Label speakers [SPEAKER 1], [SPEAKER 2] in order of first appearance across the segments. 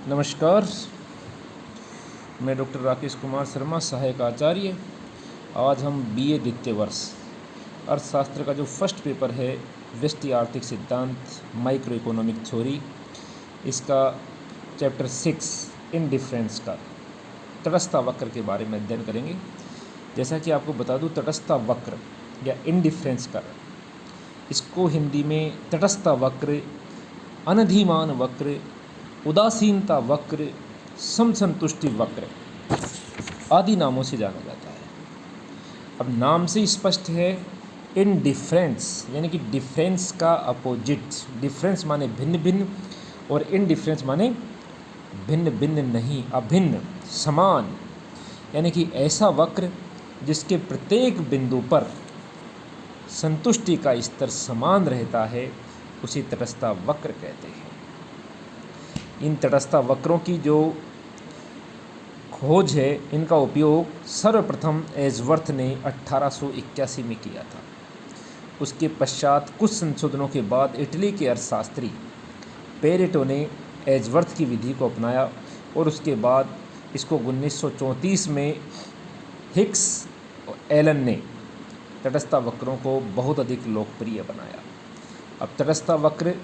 [SPEAKER 1] नमस्कार, मैं डॉक्टर राकेश कुमार शर्मा, सहायक आचार्य। आज हम बीए द्वितीय वर्ष अर्थशास्त्र का जो फर्स्ट पेपर है, व्यष्टि आर्थिक सिद्धांत, माइक्रो इकोनॉमिक थ्योरी, इसका चैप्टर 6 इंडिफरेंस का तटस्थता वक्र के बारे में अध्ययन करेंगे। जैसा कि आपको बता दूं, तटस्थता वक्र या इंडिफरेंस कर्व, इसको हिंदी में तटस्थता वक्र, अनधिमान वक्र, उदासीनता वक्र, समसंतुष्टि वक्र आदि नामों से जाना जाता है। अब नाम से स्पष्ट है, इनडिफरेंस यानी कि डिफरेंस का अपोजिट। डिफरेंस माने भिन्न भिन्न और इनडिफरेंस माने भिन्न भिन्न नहीं, अभिन्न, समान, यानी कि ऐसा वक्र जिसके प्रत्येक बिंदु पर संतुष्टि का स्तर समान रहता है, उसी तटस्थता वक्र कहते हैं। इन तटस्थता वक्रों की जो खोज है, इनका उपयोग सर्वप्रथम एजवर्थ ने 1881 में किया था। उसके पश्चात कुछ संशोधनों के बाद इटली के अर्थशास्त्री पेरेटो ने एजवर्थ की विधि को अपनाया और उसके बाद इसको 1934 में हिक्स और एलन ने तटस्थता वक्रों को बहुत अधिक लोकप्रिय बनाया। अब तटस्थता वक्र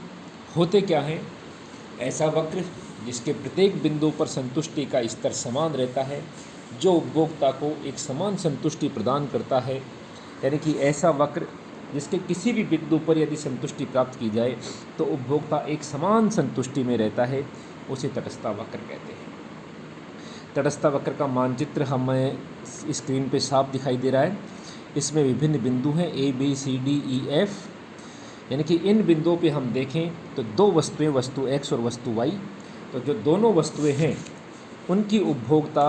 [SPEAKER 1] होते क्या हैं? ऐसा वक्र जिसके प्रत्येक बिंदु पर संतुष्टि का स्तर समान रहता है, जो उपभोक्ता को एक समान संतुष्टि प्रदान करता है। यानी कि ऐसा वक्र जिसके किसी भी बिंदु पर यदि संतुष्टि प्राप्त की जाए तो उपभोक्ता एक समान संतुष्टि में रहता है, उसे तटस्थता वक्र कहते हैं। तटस्थता वक्र का मानचित्र हमें स्क्रीन पे साफ दिखाई दे रहा है। इसमें विभिन्न बिंदु हैं, A B C D E F. यानी कि इन बिंदुओं पे हम देखें तो दो वस्तुएं, वस्तु x और वस्तु y, तो जो दोनों वस्तुएं हैं उनकी उपभोक्ता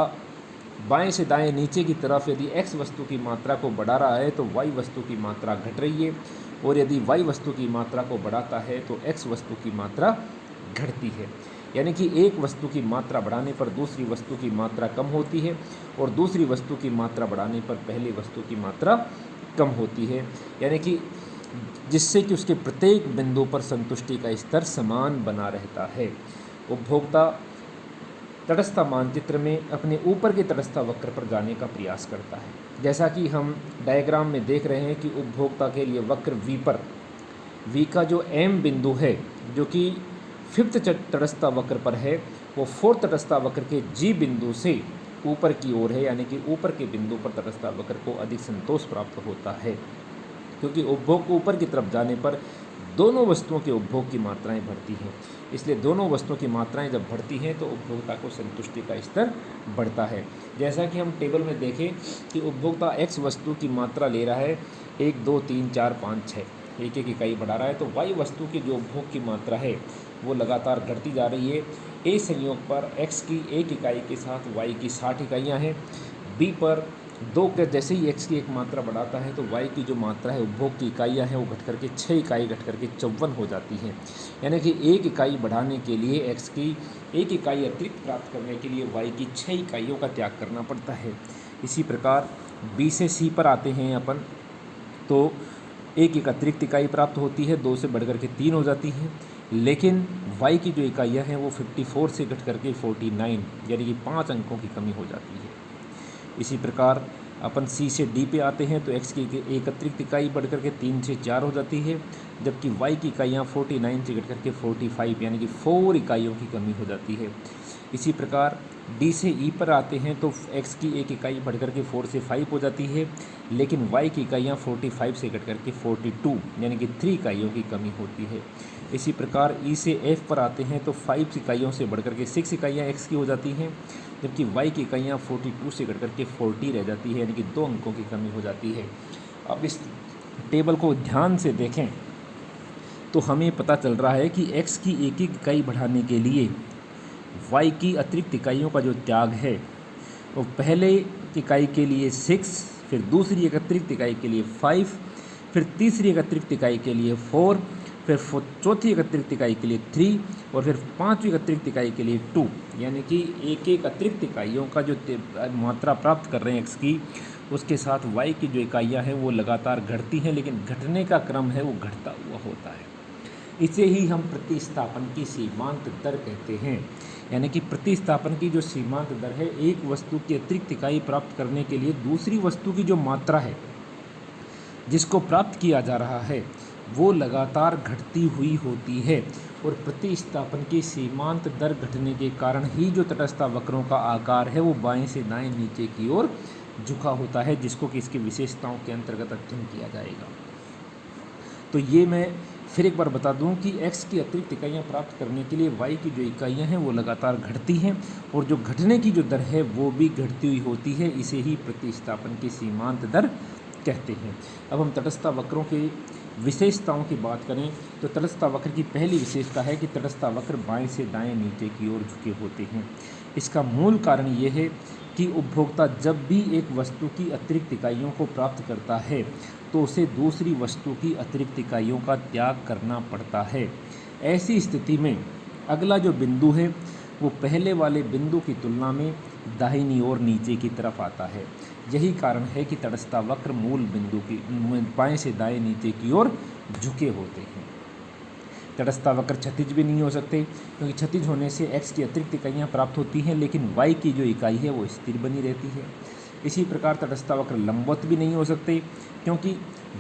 [SPEAKER 1] बाएं से दाएं नीचे की तरफ यदि x वस्तु की मात्रा को बढ़ा रहा है तो y वस्तु की मात्रा घट रही है, और यदि y वस्तु की मात्रा को बढ़ाता है तो x वस्तु की मात्रा घटती है। यानी कि एक वस्तु की मात्रा बढ़ाने पर दूसरी वस्तु की मात्रा कम होती है और दूसरी वस्तु की मात्रा बढ़ाने पर पहली वस्तु की मात्रा कम होती है। यानी कि जिससे कि उसके प्रत्येक बिंदु पर संतुष्टि का स्तर समान बना रहता है। उपभोक्ता तटस्थता मानचित्र में अपने ऊपर के तटस्थता वक्र पर जाने का प्रयास करता है। जैसा कि हम डायग्राम में देख रहे हैं कि उपभोक्ता के लिए वक्र V पर, V का जो M बिंदु है जो कि 5th तटस्थता वक्र पर है, वो 4th तटस्थता वक्र के G बिंदु से ऊपर की ओर है। यानी कि ऊपर के बिंदु पर तटस्थता वक्र को अधिक संतोष प्राप्त होता है, क्योंकि उपभोग को ऊपर की तरफ जाने पर दोनों वस्तुओं के उपभोग की मात्राएं बढ़ती हैं। इसलिए दोनों वस्तुओं की मात्राएं जब बढ़ती हैं तो उपभोक्ता को संतुष्टि का स्तर बढ़ता है। जैसा कि हम टेबल में देखें कि उपभोक्ता x वस्तु की मात्रा ले रहा है, 1 2 3 4 5 6, एक एक इकाई बढ़ा रहा है, तो y वस्तु की जो उपभोग की मात्रा है वो लगातार घटती जा रही है। a संयोग पर x की 1 इकाई के साथ y की 60 इकाइयाँ हैं। b पर 2 के जैसे ही x की एक मात्रा बढ़ाता है तो y की जो मात्रा है, उपभोग की इकाइयाँ हैं, वो घट करके 6 इकाई घट करके 54 हो जाती हैं। यानी कि 1 इकाई बढ़ाने के लिए x की 1 इकाई अतिरिक्त प्राप्त करने के लिए y की 6 इकाइयों का त्याग करना पड़ता है। इसी प्रकार b से c पर आते हैं अपन, तो 1 अतिरिक्त इकाई प्राप्त होती है, 2 से बढ़ करके 3 हो जाती है। लेकिन y की जो इकाइयाँ हैं वो 54 से घट करके 49, यानी कि 5 अंकों की कमी हो जाती है। इसी प्रकार अपन C से D पे आते हैं तो x की एक अतिरिक्त इकाई बढ़ करके 3 से 4 हो जाती है, जबकि y की इकाइयाँ 49 से घट करके 45, यानी कि 4 इकाइयों की कमी हो जाती है। इसी प्रकार D से E पर आते हैं तो x की एक इकाई बढ़ करके 4 से 5 हो जाती है, लेकिन y की इकाइयाँ 45 से घट करके 42, यानी कि 3 इकाइयों की कमी होती है। इसी प्रकार E से F पर आते हैं तो 5 इकाइयों से बढ़ करके 6 इकाइयाँ x की हो जाती हैं, जबकि y की इकाइयाँ 42 से घट करके 40 रह जाती है, यानी कि 2 अंकों की कमी हो जाती है। अब इस टेबल को ध्यान से देखें तो हमें पता चल रहा है कि x की एक एक इकाई बढ़ाने के लिए y की अतिरिक्त इकाइयों का जो त्याग है वो पहले इकाई के लिए 6, फिर दूसरी एक अतिरिक्त इकाई के लिए 5, फिर तीसरी एक अतिरिक्त इकाई के लिए 4, फिर चौथी एक अतिरिक्त इकाई के लिए 3 और फिर पांचवी अतिरिक्त इकाई के लिए 2, यानी कि एक एक अतिरिक्त इकाइयों का जो मात्रा प्राप्त कर रहे हैं x की, उसके साथ y की जो इकाइयाँ हैं वो लगातार घटती हैं, लेकिन घटने का क्रम है वो घटता हुआ होता है। इसे ही हम प्रतिस्थापन की सीमांत दर कहते हैं। यानी कि प्रतिस्थापन की जो सीमांत दर है, एक वस्तु की अतिरिक्त इकाई प्राप्त करने के लिए दूसरी वस्तु की जो मात्रा है जिसको प्राप्त किया जा रहा है वो लगातार घटती हुई होती है। और प्रतिस्थापन की सीमांत दर घटने के कारण ही जो तटस्थ वक्रों का आकार है वो बाएं से दाएं नीचे की ओर झुका होता है, जिसको कि इसकी विशेषताओं के अंतर्गत अध्ययन किया जाएगा। तो ये मैं फिर एक बार बता दूं कि x की अतिरिक्त इकाइयाँ प्राप्त करने के लिए y की जो इकाइयाँ हैं वो लगातार घटती हैं, और जो घटने की जो दर है वो भी घटती हुई होती है। इसे ही प्रतिस्थापन की सीमांत दर कहते हैं। अब हम तटस्थ वक्रों की विशेषताओं की बात करें तो तटस्थ वक्र की पहली विशेषता है कि तटस्थ वक्र बाएं से दाएं नीचे की ओर झुके होते हैं। इसका मूल कारण ये है कि उपभोक्ता जब भी एक वस्तु की अतिरिक्त इकाइयों को प्राप्त करता है तो उसे दूसरी वस्तु की अतिरिक्त इकाइयों का त्याग करना पड़ता है। ऐसी स्थिति में अगला जो बिंदु है वो पहले वाले बिंदु की तुलना में दाहिनी ओर नीचे की तरफ आता है। यही कारण है कि तटस्थ वक्र मूल बिंदु की बाएं से दाएं नीचे की ओर झुके होते हैं। तटस्थ वक्र क्षैतिज भी नहीं हो सकते, क्योंकि क्षैतिज होने से x की अतिरिक्त इकाइयाँ प्राप्त होती हैं, लेकिन y की जो इकाई है वो स्थिर बनी रहती है। इसी प्रकार तटस्थ वक्र लंबवत भी नहीं हो सकते, क्योंकि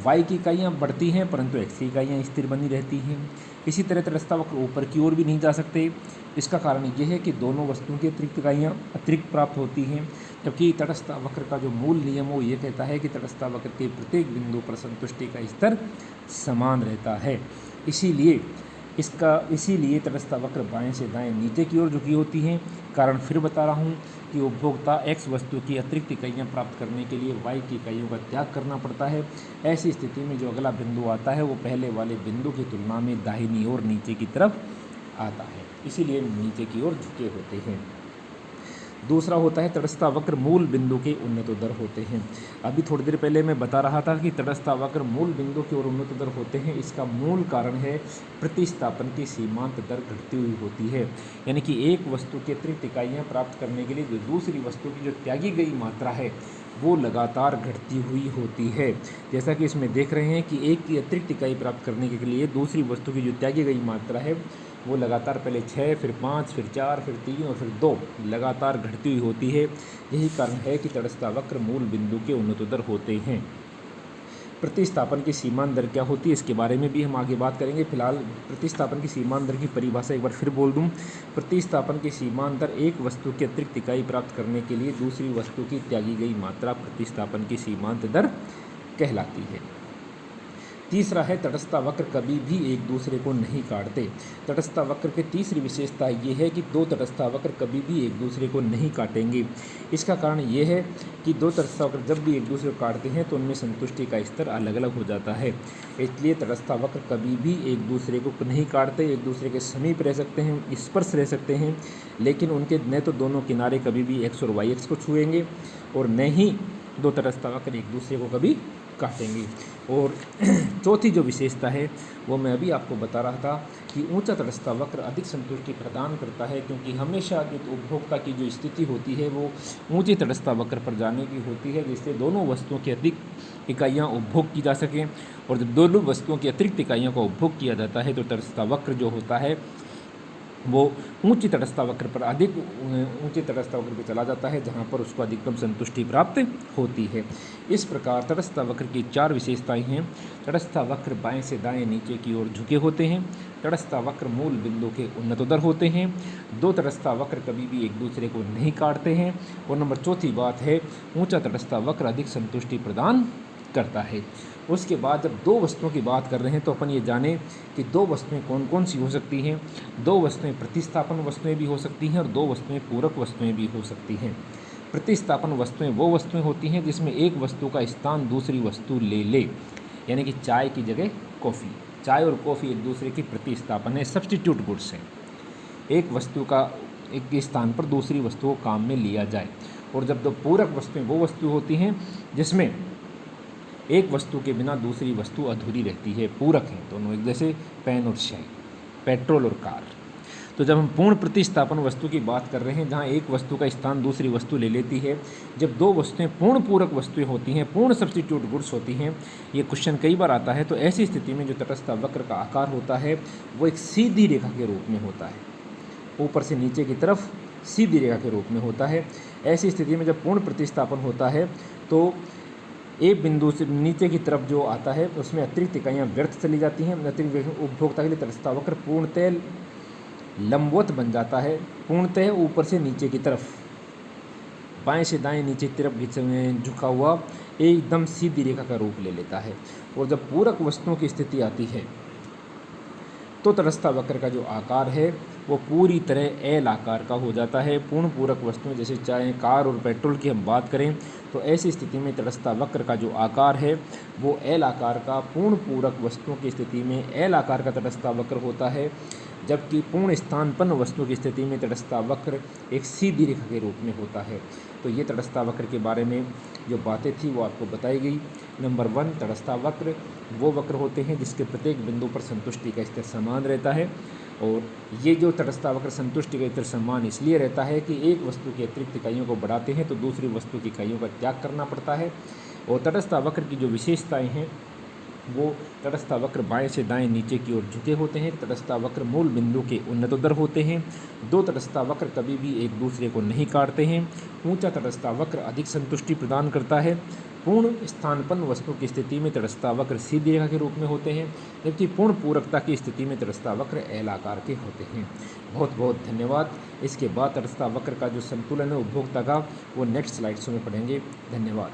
[SPEAKER 1] y की इकाइयाँ बढ़ती हैं परंतु x की इकाइयाँ स्थिर बनी रहती हैं। इसी तरह तटस्थ वक्र ऊपर की ओर भी नहीं जा सकते। इसका कारण यह है कि दोनों वस्तुओं की अतिरिक्त इकाइयाँ अतिरिक्त प्राप्त होती हैं, जबकि तटस्थ वक्र का जो मूल नियम वो ये कहता है कि तटस्थ वक्र के प्रत्येक बिंदु पर संतुष्टि का स्तर समान रहता है। इसीलिए तटस्थ वक्र बाएं से दाएं नीचे की ओर झुकी होती हैं। कारण फिर बता रहा हूँ कि उपभोक्ता x वस्तु की अतिरिक्त इकाइयाँ प्राप्त करने के लिए y की इकाइयों का त्याग करना पड़ता है। ऐसी स्थिति में जो अगला बिंदु आता है वो पहले वाले बिंदु की तुलना में दाहिनी ओर नीचे की तरफ आता है, इसीलिए नीचे की ओर झुके होते हैं। दूसरा होता है तटस्थ वक्र मूल बिंदु के उन्नतोदर होते हैं। अभी थोड़ी देर पहले मैं बता रहा था कि तटस्थ वक्र मूल बिंदु की ओर उन्नतोदर होते हैं। इसका मूल कारण है प्रतिस्थापन की सीमांत दर घटती हुई होती है, यानी कि एक वस्तु की अतिरिक्त इकाइयाँ प्राप्त करने के लिए जो दूसरी वस्तु की जो त्यागी गई मात्रा है वो लगातार घटती हुई होती है। जैसा कि इसमें देख रहे हैं कि एक की अतिरिक्त इकाई प्राप्त करने के लिए दूसरी वस्तु की जो त्यागी गई मात्रा है वो लगातार पहले 6, फिर 5, फिर 4, फिर 3 और फिर 2 लगातार घटती हुई होती है। यही कारण है कि तटस्थ वक्र मूल बिंदु के उन्नतोदर होते हैं। प्रतिस्थापन की सीमांत दर क्या होती है इसके बारे में भी हम आगे बात करेंगे। फिलहाल प्रतिस्थापन की सीमांत दर की परिभाषा एक बार फिर बोल दूं। प्रतिस्थापन की सीमांत दर एक वस्तु की अतिरिक्त इकाई प्राप्त करने के लिए दूसरी वस्तु की त्यागी गई मात्रा प्रतिस्थापन की सीमांत दर कहलाती है। तीसरा है तटस्थ वक्र कभी भी एक दूसरे को नहीं काटते। तटस्थ वक्र की तीसरी विशेषता ये है कि दो तटस्थ वक्र कभी भी एक दूसरे को नहीं काटेंगे। इसका कारण ये है कि दो तटस्थ वक्र जब भी एक दूसरे को काटते हैं तो उनमें संतुष्टि का स्तर अलग अलग हो जाता है। इसलिए तटस्थ वक्र कभी भी एक दूसरे को नहीं काटते, एक दूसरे के समीप रह सकते हैं, स्पर्श रह सकते हैं, लेकिन उनके न तो दोनों किनारे कभी भी x और y एक्स को छुएंगे और न ही दो तटस्थ वक्र एक दूसरे को कभी काटेंगे। और चौथी जो विशेषता है वो मैं अभी आपको बता रहा था कि ऊंचा तटस्थ वक्र अधिक संतुष्टि प्रदान करता है, क्योंकि हमेशा जो उपभोक्ता की जो स्थिति होती है वो ऊंचे तटस्थ वक्र पर जाने की होती है, जिससे दोनों वस्तुओं की अधिक इकाइयाँ उपभोग की जा सकें। और जब दोनों वस्तुओं की अतिरिक्त इकाइयों का उपभोग किया जाता है तो तटस्थ वक्र जो होता है वो ऊंची तटस्थ वक्र पर अधिक ऊंचे तटस्थ वक्र पर चला जाता है, जहां पर उसको अधिकतम संतुष्टि प्राप्त होती है। इस प्रकार तटस्थ वक्र की चार विशेषताएं हैं। तटस्थ वक्र बाएं से दाएं नीचे की ओर झुके होते हैं, तटस्थ वक्र मूल बिंदु के उन्नतोदर होते हैं, दो तटस्थ वक्र कभी भी एक दूसरे को नहीं काटते हैं, और नंबर चौथी बात है ऊंचा तटस्थ वक्र अधिक संतुष्टि प्रदान करता है। उसके बाद जब दो वस्तुओं की बात कर रहे हैं तो अपन ये जानें कि दो वस्तुएं कौन कौन सी हो सकती हैं। दो वस्तुएं प्रतिस्थापन वस्तुएं भी हो सकती हैं और दो वस्तुएं पूरक वस्तुएं भी हो सकती हैं। प्रतिस्थापन वस्तुएं वो वस्तुएं होती हैं जिसमें एक वस्तु का स्थान दूसरी वस्तु ले ले, यानी कि चाय की जगह कॉफ़ी। चाय और कॉफ़ी एक दूसरे की प्रतिस्थापन है, सब्स्टिट्यूट गुड्स हैं। एक वस्तु का एक स्थान पर दूसरी वस्तु को काम में लिया जाए। और जब दो पूरक वस्तुएं वो वस्तु होती हैं जिसमें एक वस्तु के बिना दूसरी वस्तु अधूरी रहती है, पूरक हैं दोनों एक जैसे पेन और स्याही, पेट्रोल और कार। तो जब हम पूर्ण प्रतिस्थापन वस्तु की बात कर रहे हैं जहां एक वस्तु का स्थान दूसरी वस्तु ले लेती है, जब दो वस्तुएं पूर्ण पूरक वस्तुएं होती हैं, पूर्ण सब्स्टिट्यूट गुड्स होती हैं, ये क्वेश्चन कई बार आता है, तो ऐसी स्थिति में जो तटस्थ वक्र का आकार होता है वो एक सीधी रेखा के रूप में होता है। ऊपर से नीचे की तरफ सीधी रेखा के रूप में होता है। ऐसी स्थिति में जब पूर्ण प्रतिस्थापन होता है तो एक बिंदु से नीचे की तरफ जो आता है उसमें अतिरिक्त इकाइयाँ व्यर्थ चली जाती हैं। अतिरिक्त उपभोक्ता के लिए तटस्थता वक्र पूर्णतः लंबवत बन जाता है, पूर्णतः ऊपर से नीचे की तरफ, बाएं से दाएं नीचे की तरफ झुका हुआ एकदम सीधी रेखा का रूप ले लेता है। और जब पूरक वस्तुओं की स्थिति आती है तो तटस्थता वक्र का जो आकार है वो पूरी तरह एल आकार का हो जाता है। पूर्ण पूरक वस्तुएं जैसे चाहे कार और पेट्रोल की हम बात करें तो ऐसी स्थिति में तटस्थता वक्र का जो आकार है वो एल आकार का पूर्ण पूरक वस्तुओं की स्थिति में एल आकार का तटस्थता वक्र होता है, जबकि पूर्ण स्थानपन्न वस्तु की स्थिति में तटस्थता वक्र एक सीधी रेखा के रूप में होता है। तो ये तटस्थता वक्र के बारे में जो बातें थी वो आपको बताई गई। नंबर 1, तटस्थता वक्र वो वक्र होते हैं जिसके प्रत्येक बिंदु पर संतुष्टि का स्तर समान रहता है। और ये जो तटस्थता वक्र संतुष्टि का स्तर समान इसलिए रहता है कि एक वस्तु की अतिरिक्त इकाइयों को बढ़ाते हैं तो दूसरी वस्तु की इकाइयों का त्याग करना पड़ता है। और तटस्थता वक्र की जो विशेषताएँ हैं वो तटस्थता वक्र बाएं से दाएं नीचे की ओर झुके होते हैं। तटस्थता वक्र मूल बिंदु के उन्नतोत्तर होते हैं। 2 तटस्थता वक्र कभी भी एक दूसरे को नहीं काटते हैं। ऊंचा तटस्थता वक्र अधिक संतुष्टि प्रदान करता है। पूर्ण स्थानपन्न वस्तु की स्थिति में तटस्थता वक्र सीधी रेखा के रूप में होते हैं, जबकि पूर्ण पूरकता की स्थिति में तटस्थता वक्र एल आकार के होते हैं। बहुत बहुत धन्यवाद। इसके बाद तटस्थता वक्र का जो संतुलन है उपभोक्ता का वो नेक्स्ट स्लाइड्स में पढ़ेंगे। धन्यवाद।